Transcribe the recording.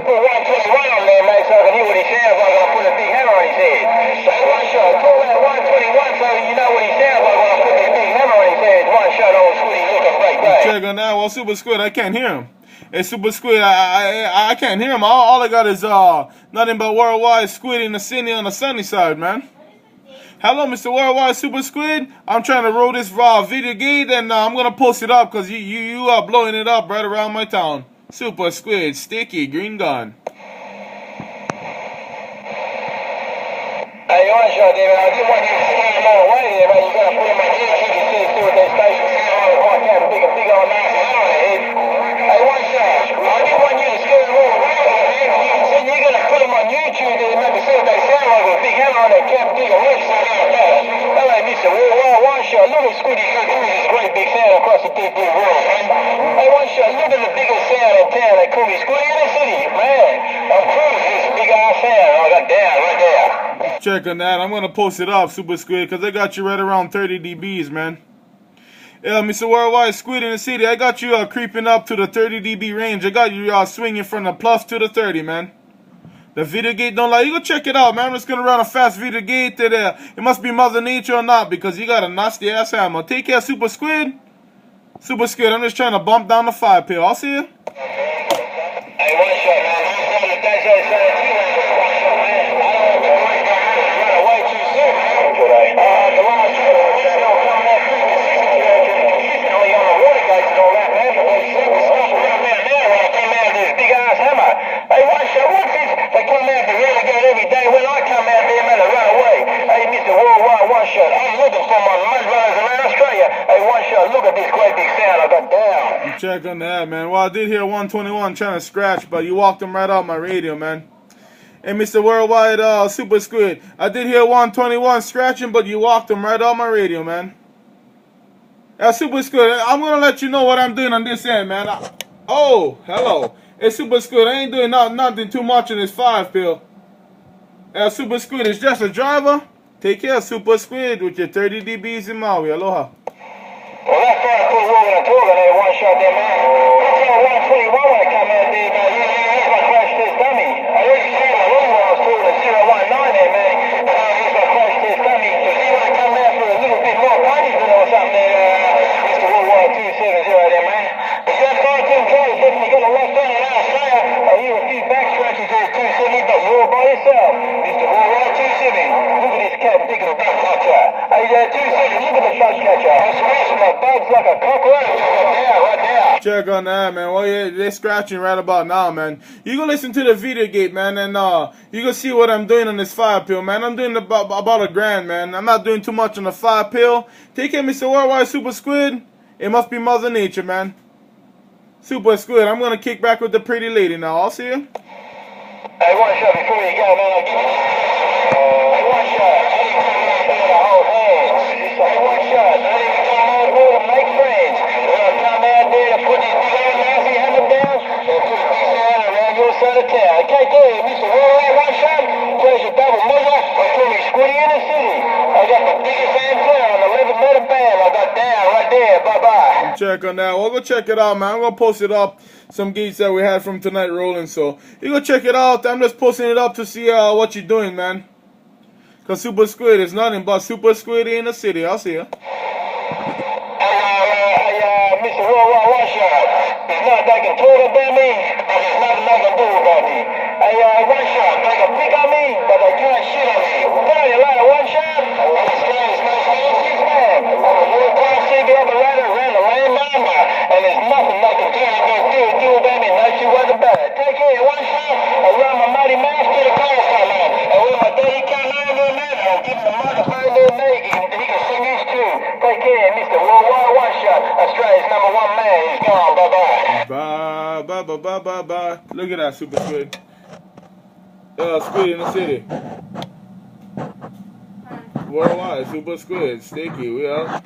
put 121 on there, mate, so I can hear what he sounds like when I put a big hammer on his head. So one shot, call that 121 so you know what he sounds like when I put this big hammer on his head. One shot, old Squidy looking great, mate. Check on that. Well, Super Squid, I can't hear him. Hey, Super Squid, I can't hear him. All I got is nothing but Worldwide Squid in the city on the sunny side, man. Hello, Mr. Worldwide Super Squid. I'm trying to roll this video gate, and I'm gonna post it up because you are blowing it up right around my town. Super Squid, sticky green gun. Hey, one shot there, man. I didn't want you to stand him all the way there, man. You gotta put him on your kid and see what they station on the big old nasty hammer on the head. Hey, one shot. I didn't want you to scare him all the way there, man. You said you're gonna put him on YouTube there and maybe see what they sound like with a big hammer on their cap and dig a lick so like that. Hello, Mr. Worldwide, one shot. Look at Squiddy through this great big sound across the big world, man. Hey, one shot. Look at the biggest sound in town. They call me Squiddy in the city, man. I'm through this big ass sound. I got down right there. Check on that. I'm gonna post it up, Super Squid, because I got you right around 30 dBs, man. Yeah, Mr. Worldwide Squid in the city, I got you creeping up to the 30 dB range. I got you swinging from the plus to the 30, man. The video gate don't lie. You go check it out, man. I'm just gonna run a fast video gate that it must be Mother Nature or not, because you got a nasty ass hammer. Take care, Super Squid. Super Squid, I'm just trying to bump down the 5 pill. I'll see you. Hey, one shot, man. I'm going to that's what I said. Check on that, man. Well, I did hear 121 trying to scratch, but you walked him right off my radio, man. And Mr. Worldwide Super Squid, I did hear 121 scratching, but you walked him right off my radio, man. Super Squid, I'm gonna let you know what I'm doing on this end, man. Oh, hello. Hey, Super Squid, I ain't doing nothing too much in this 5 pill. Super Squid is just a driver. Take care, Super Squid, with your 30 dBs in Maui. Aloha. Well, that's kind of cool walking and talking there, one shot there, man. That's on 121 when I come out there, man. Here's my crash test dummy. I already said my room when I was talking to 019 there, man. Here's my crash test dummy. So see when I come out for a little bit more punches than or something there, Mr. Worldwide 270 there, man. But that cartoon car is definitely got a left on it out there. I hear a few back scratches there at 270, but you're all by yourself. Mr. Worldwide 270. Look at this cat digging a bug catcher. Hey, 270, look at the bug catcher. I'm smashing my bugs like a cockroach. Right there. Check on that, man. Well, yeah, they're scratching right about now, man. You go listen to the video gate, man, and you go see what I'm doing on this 5 pill, man. I'm doing about $1,000, man. I'm not doing too much on the 5 pill. Take care, Mr. Worldwide Super Squid. It must be Mother Nature, man. Super Squid, I'm gonna kick back with the pretty lady now. I'll see you. Hey, one shot before you go, man. I'll give you. Hey, one shot. I didn't come out here to hold hands. Hey, one shot. I didn't come out here to make friends. When I come out there to put this big old nasty hammer down and put a big man around your side of town. Okay, there, Mr. Worldwide, one shot. Pleasure double muzzle. I call me Squiddy in the city. I got the biggest antenna on the 11-meter band. I got down right there. Bye-bye. Check on that. We'll go check it out, man. I'm gonna post it up. Some gates that we had from tonight rolling, so you go check it out. I'm just posting it up to see what you're doing, man. Cause Super Squid is nothing but Super Squiddy in the city. I'll see ya. Mr. Worldwide, one shot. There's nothing they can talk about me, but there's nothing they can do about me. Hey, one shot. They can pick on me, but they can't shit on me. Tell you later, one shot. This guy is no fancy man. I'm a world-class CB operator around the land mama, and there's nothing they can do about me. No two ways about it. Take care, one shot. I run my mighty mouse to the cars come on. And when my daddy come over and I'll give him the microphone there, and he can sing his tune. Take care, Mr. Worldwide, one shot. Australia's #1 man. He's gone. Bye-bye. Bye. Look at that, Super Squid. Squid in the city. Worldwide, Super Squid. Sticky, we out.